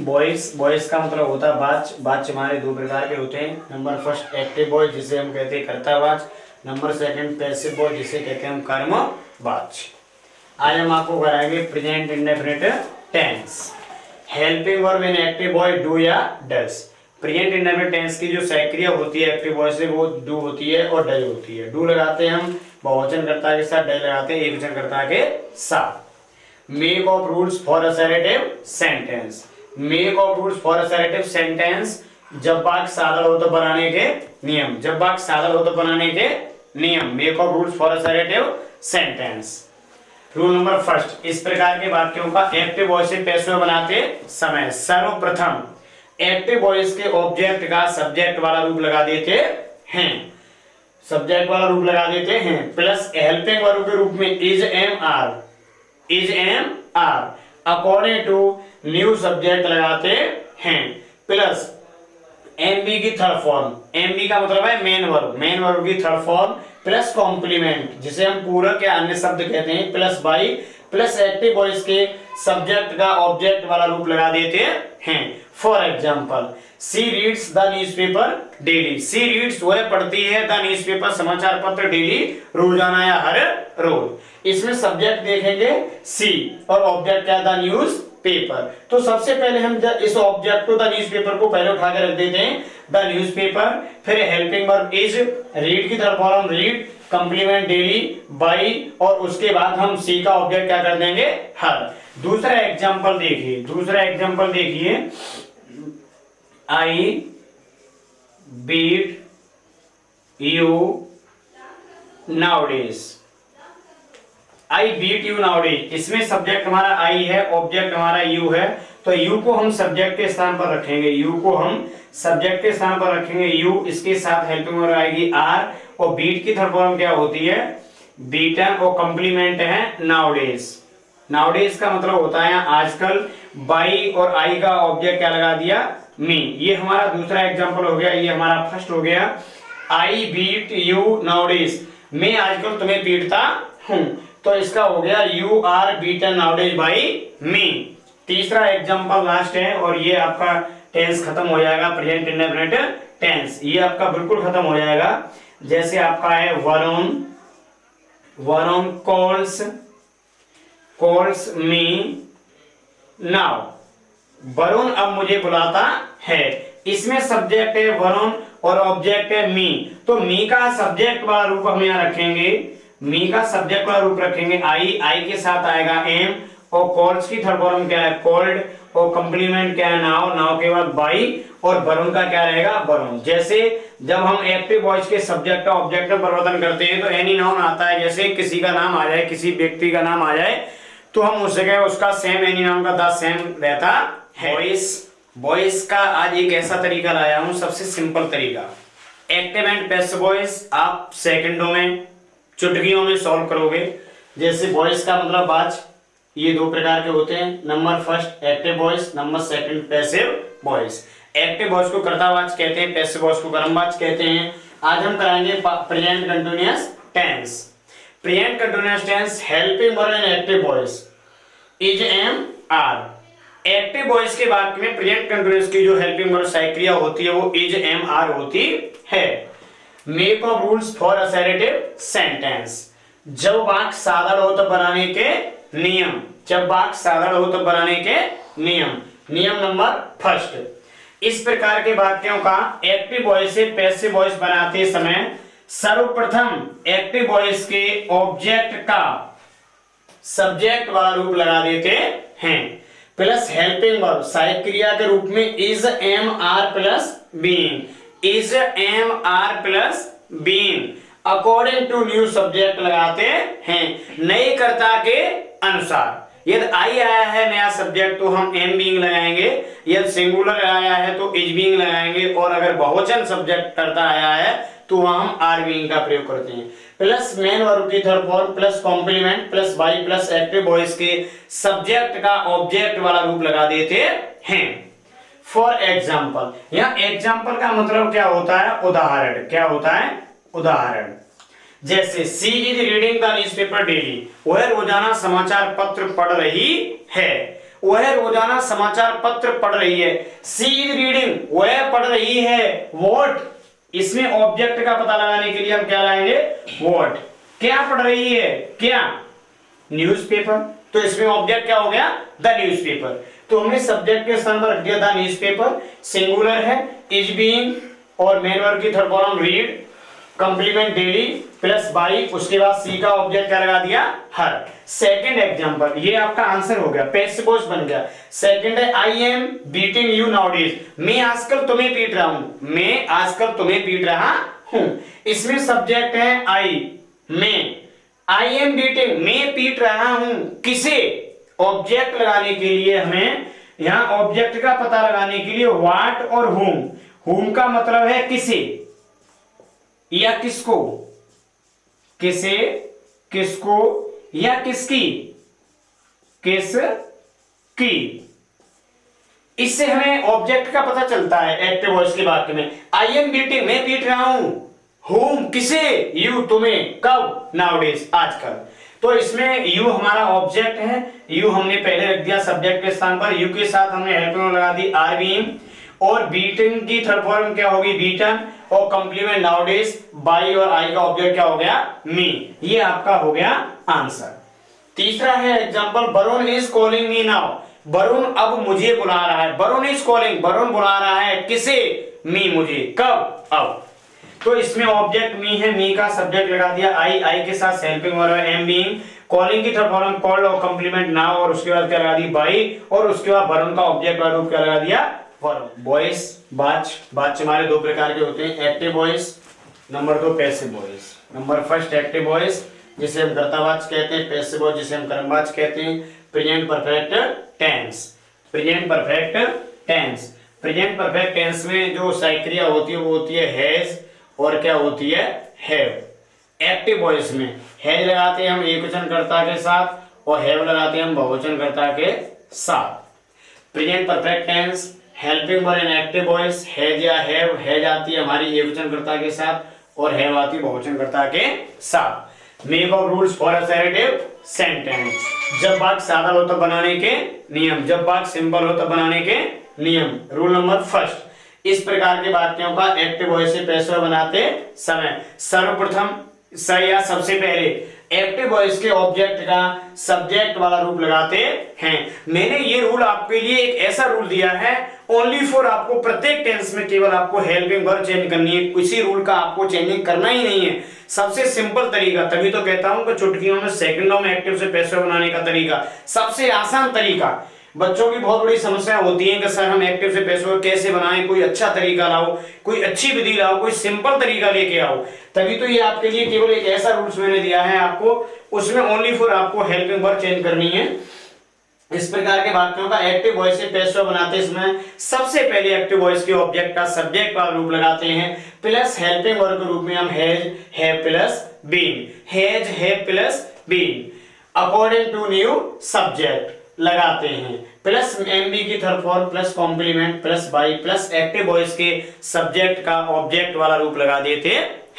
Boys, boys का मतलब होता है बाच। बाच हमारे दो प्रकार के होते हैं। नंबर फर्स्ट एक्टिव बॉय जिसे हम कहते हैं कर्तावाच, नंबर सेकंड पैसिव बॉय जिसे कहते हैं हम कर्मवाच। आज हम आपको कराएंगे present indefinite tense. Helping verb in active voice do या डज। प्रेजेंट इंडेफिनिट टेंस की जो सक्रिया होती है एक्टिव बॉय से वो डू होती है और डज होती है। डू लगाते हैं हम बहुवचन कर्ता के साथ, डज लगाते हैं एकवचन कर्ता के साथ। Make of rules for assertive sentence. Make of rules for assertive sentence, जब वाक्य सादर हो तो बनाने के नियम। जब वाक्य सादर हो तो बनाने के नियम। Make of rules for assertive sentence. Rule number first, इस प्रकार के वाक्यों का एक्टिव वॉइस से पैसिव बनाते समय सर्वप्रथम एक्टिव वॉइस के ऑब्जेक्ट का सब्जेक्ट वाला रूप लगा देते हैं। सब्जेक्ट वाला रूप लगा देते हैं प्लस हेल्पिंग वर्ब के रूप में is am are, is am are according to new subject लगाते हैं प्लस एमबी की थर्ड फॉर्म। एमबी का मतलब है मेन वर्ब, मेन वर्ब की थर्ड फॉर्म प्लस कॉम्प्लीमेंट जिसे हम पूरक या अन्य शब्द कहते हैं plus by plus active voice के सब्जेक्ट का ऑब्जेक्ट वाला रूप लगा देते हैं। For example she reads the newspaper daily. She reads वह पढ़ती है द न्यूज़पेपर समाचार पत्र डेली रोजाना या हर रोज। इसमें सब्जेक्ट देखेंगे सी और ऑब्जेक्ट क्या द न्यूज पेपर। तो सबसे पहले हम इस ऑब्जेक्ट को द न्यूज़पेपर को पहले उठा के रख देते हैं द न्यूज़पेपर, फिर हेल्पिंग वर्ब इज, रीड की तरफ form read, complement daily, by और उसके बाद हम सी का ऑब्जेक्ट क्या कर देंगे हर। दूसरा एग्जांपल देखिए, दूसरा एग्जांपल देखिए I beat you nowadays. I beat you nowadays, इसमें सब्जेक्ट हमारा आई है, ऑब्जेक्ट हमारा यू है, तो यू को हम सब्जेक्ट के स्थान पर रखेंगे, यू को हम सब्जेक्ट के स्थान पर रखेंगे यू, इसके साथ हेल्पिंग वर्ब आएगी आर और बीट की थर्ड फॉर्म क्या होती है बीटन और कंप्लीमेंट है नाउडेज। नाउडेज का मतलब होता है आजकल, बाई और आई का ऑब्जेक्ट क्या लगा दिया मी। ये हमारा दूसरा एग्जांपल हो गया, ये हमारा फर्स्ट हो गया आई बीट यू नाउडेज, मैं आजकल तुम्हें पीटता हूं, तो इसका हो गया you are beaten nowadays by me. तीसरा एग्जांपल लास्ट है और ये आपका टेंस खत्म हो जाएगा, प्रेजेंट इंडेफिनिट टेंस ये आपका बिल्कुल खत्म हो जाएगा। जैसे आपका है Varun, Varun calls, calls me now. Varun अब मुझे बुलाता है, इसमें सब्जेक्ट है वरुण और ऑब्जेक्ट है मी, तो मी का सब्जेक्ट वाला रूप हम यहाँ रखेंगे, मी का सब्जेक्ट वाला रूप रखेंगे आई, आई के साथ आएगा एम और कॉल्स की थर्ड फॉर्म क्या है कॉल्ड और कंप्लीमेंट क्या है नाउ, नाउ के बाद बाई और वरुण का क्या रहेगा वरुण। जैसे जब हम एक्टिव वॉइस के सब्जेक्ट का ऑब्जेक्ट में परिवर्तन करते हैं तो एनी नाउन आता है, जैसे किसी का नाम आ जाए, किसी व्यक्ति का नाम आ जाए तो हम उससे कहें उसका सेम एनी नाउन का द सेम रहता है। वॉइस, वॉइस का आज एक ऐसा तरीका लाया हूं, सबसे सिंपल तरीका। एक्टिव एंड पैसिव वॉइस आप सेकंडों में चुटकियों में सॉल्व करोगे। जैसे वॉइस का मतलब बाच, ये दो प्रकार के होते हैं, number first active voice, number second passive voice. Active voice को कर्तावाच कहते हैं, पैसिव वॉइस को कर्मवाच कहते हैं। आज हम कराएंगे present continuous tense. Present continuous tense helping verb in active voice is am are. Active voice के वाक्य में प्रेजेंट कंटीन्यूअस की जो हेल्पिंग वर्ब सक्रिया होती है वो इज एम आर होती है। Make of rules for assertive sentence, जब वाक्य साधारण हो तो बनाने के नियम, जब वाक्य साधारण हो तो बनाने के नियम। नियम नंबर फर्स्ट, इस प्रकार के वाक्यों का एक्टिव वॉइस से पैसिव वॉइस बनाते समय सर्वप्रथम एक्टिव वॉइस के ऑब्जेक्ट का सब्जेक्ट वाला रूप लगा देते हैं प्लस हेल्पिंग वर्ब सहायक क्रिया के रूप में is am are plus being, is am are plus being according to new subject लगाते हैं नए कर्ता के अनुसार। यदि आई आया है नया सब्जेक्ट तो हम एम बीइंग लगाएंगे, यदि सिंगुलर आया है तो इज बीइंग लगाएंगे और अगर बहुवचन सब्जेक्ट कर्ता आया है तो वहां हम आर बीइंग का प्रयोग करते हैं। प्लस मेन वर्ब की third form plus complement plus by plus active voice के सब्जेक्ट का ऑब्जेक्ट वाला रूप लगा देते हैं। फॉर एग्जाम्पल, यहाँ एग्जाम्पल का मतलब क्या होता है उदाहरण, क्या होता है उदाहरण। जैसे she is reading the newspaper daily, वह रोजाना समाचार पत्र पढ़ रही है। वह रोजाना समाचार पत्र पढ़ रही है। शी इज रीडिंग, वह पढ़ रही है। वॉट, इसमें ऑब्जेक्ट का पता लगाने के लिए हम क्या लाएंगे, वॉट। क्या पढ़ रही है, क्या, न्यूज़पेपर, तो इसमें ऑब्जेक्ट क्या हो गया, द न्यूज़पेपर। तो हमने सब्जेक्ट के स्थान पर रख दिया द न्यूज़पेपर, सिंगुलर है, इज बीइंग, और मेन वर्ब की third form read, complement daily plus by, उसके बाद सी का ऑब्जेक्ट क्या लगा दिया, हर। सेकंड एग्जांपल, ये आपका आंसर हो गया, पैसिव वॉइस बन गया। सेकंड है I am beating you nowadays, मैं आजकल तुम्हें पीट रहा हूं, मैं आजकल तुम्हें पीट रहा हूं। इसमें सब्जेक्ट है आई, मैं, आई एम बीटिंग, मैं पीट रहा हूं, किसे, ऑब्जेक्ट लगाने के लिए हमें यहां ऑब्जेक्ट का पता लगाने के लिए व्हाट और whom का मतलब है किसे या किसको, किसे, किसको या किसकी, किस की। इससे हमें ऑब्जेक्ट का पता चलता है एक्टिव वॉइस के वाक्य में। आई एम बीटिंग, मैं पीट रहा हूं, whom किसे, यू तुम्हें, कब, नाउडेज आजकल। तो इसमें यू हमारा ऑब्जेक्ट है, यू हमने पहले रख दिया सब्जेक्ट के स्थान पर, यू के साथ हमने हेल्पिंग लगा दी आर बीइंग, और बीटिंग की थर्ड फॉर्म क्या होगी, बीटन, और कंप्लीमेंट नाउडेज बाई, और आई का ऑब्जेक्ट क्या हो गया, मी। ये आपका हो गया आंसर। तीसरा है example, Varun is calling me now, Varun अब मुझे बुला रहा है। वरुण इज कॉलिंग, वरुण बुला रहा है किसे, मी, मुझे, कब, अब। तो इसमें ऑब्जेक्ट मी है, मी का सब्जेक्ट लगा दिया आई, आई के साथ helping verb am being, calling की थर्ड फॉर्म कॉल्ड और कंप्लीमेंट नाउ, और उसके बाद क्या लगा दी बाई, और उसके बाद वरुण का ऑब्जेक्ट का रूप क्या लगा दिया, वरुण। वॉइस, बाच हमारे दो प्रकार के होते हैं, active voice, number 2 passive voice. Number first active voice जिसे हम कर्तावाच कहते हैं, पैसिव वॉइस जिसे हम कर्मवाच कहते हैं। Present perfect tense, present perfect tense, present perfect tense में जो साइक्रिया होती है वो होती है हैज, और क्या होती है, हैव। एक्टिव वॉइस में हैज लगाते हैं हम एकवचन कर्ता के साथ, और हैव लगाते हैं हम बहुवचन कर्ता के साथ। Present perfect tense, helping verb in active voice, has या हैव, हैज आती है हमारी एकवचन कर्ता के साथ, और हैव आती है बहुवचन कर्ता के साथ। Make of rules for assertive sentence, जब वाक्य सादा हो तो बनाने के नियम, जब वाक्य सिंपल हो तो बनाने के नियम। रूल नंबर फर्स्ट, इस प्रकार के वाक्यों का एक्टिव वॉइस से पैसिव बनाते समय सर्वप्रथम या सबसे पहले एक्टिव वॉइस के ऑब्जेक्ट का सब्जेक्ट वाला रूप लगाते हैं। मैंने ये रूल आपके लिए एक ऐसा रूल दिया है ओनली फॉर, आपको प्रत्येक टेंस में केवल आपको हेल्पिंग वर्ब चेंज करनी है, किसी रूल का आपको चेंजिंग करना ही नहीं है। सबसे सिंपल तरीका, तभी तो कहता हूं कि चुटकियों में सेकंडों में एक्टिव से पैसिव बनाने का तरीका, सबसे आसान तरीका। बच्चों की बहुत बड़ी समस्या होती है कि सर हम एक्टिव से पैसिव कैसे बनाएं, कोई अच्छा तरीका लाओ, कोई अच्छी विधि लाओ, कोई सिंपल तरीका लेके आओ। तभी तो ये आपके लिए केवल एक ऐसा रूल्स मैंने दिया है आपको, उसमें ओनली फॉर आपको हेल्पिंग वर्ब चेंज करनी है। इस प्रकार के वाक्यों का एक्टिव वॉइस से पैसिव बनाते समय सबसे पहले एक्टिव वॉइस के ऑब्जेक्ट का सब्जेक्ट वाला रूप लगाते हैं, प्लस हेल्पिंग वर्ब के रूप में हम has, have plus been, has, have plus been according to new subject लगाते हैं, प्लस एमबी की third form plus complement plus by plus active voice के सब्जेक्ट का ऑब्जेक्ट वाला रूप लगा देते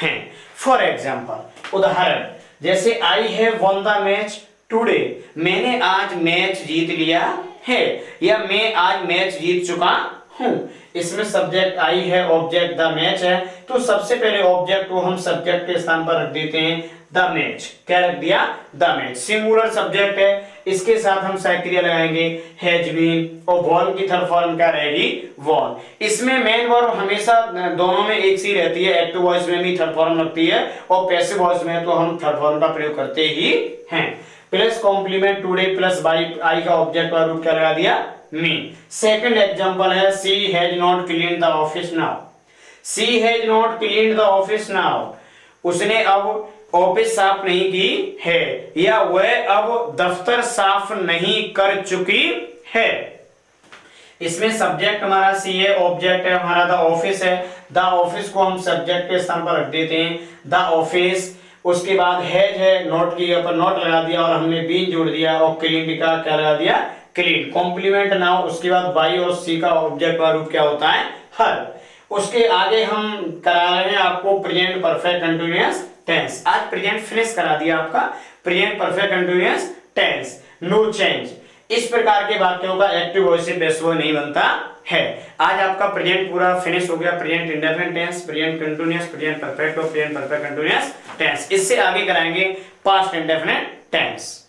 हैं। फॉर एग्जांपल, उदाहरण जैसे I have won the match today, मैंने आज मैच जीत लिया है, या मैं आज मैच जीत चुका हूं। इसमें सब्जेक्ट आई है, ऑब्जेक्ट द मैच है, तो सबसे पहले ऑब्जेक्ट को हम सब्जेक्ट के स्थान पर रख देते हैं द मैच। क्या रख दिया, द मैच, सिंगुलर सब्जेक्ट है, इसके साथ हम साइक्रिया लगाएंगे हैज बीन, और वॉन की थर्ड फॉर्म क्या रहेगी, वॉन। इसमें मेन वर्ब हमेशा दोनों में एक सी रहती है, एक्टिव वॉइस में भी थर्ड फॉर्म लगती है, और पैसिव वॉइस में तो हम थर्ड फॉर्म का प्रयोग करते ही हैं। Plus complement today plus by, I का ऑब्जेक्ट का रूप क्या लगा दिया, मी। सेकंड एग्जांपल है she has not cleaned the office now, she has not cleaned the office now, उसने अब ऑफिस साफ नहीं की है, या वह अब दफ्तर साफ नहीं कर चुकी है। इसमें सब्जेक्ट हमारा सी है, ऑब्जेक्ट है हमारा द ऑफिस है, द ऑफिस को हम सब्जेक्ट के स्थान पर रख देते हैं द ऑफिस। उसके बाद हैज है, नॉट की ऊपर नॉट लगा दिया और हमने बीन जोड़ दिया, और क्लीन का क्या लगा दिया, क्लीन। कॉम्प्लीमेंट नाउ, उसके बाद बाई और सी का ऑब्जेक्ट का रूप क्या होता है, हर। उसके आगे हम करा रहे हैं आपको प्रेजेंट परफेक्ट कंटीन्यूअस टेंस। आज प्रेजेंट फिनिश करा दिया आपका, present perfect continuous tense, no change. इस प्रकार के वाक्यों का एक्टिव वॉइस से बेस वो नहीं बनता है। आज आपका प्रेजेंट पूरा फिनिश हो गया, present indefinite tense, present continuous, present perfect और प्रेजेंट परफेक्ट कंटीन्यूअस टेंस। इससे आगे कराएंगे पास्ट इंडेफिनिट टेंस।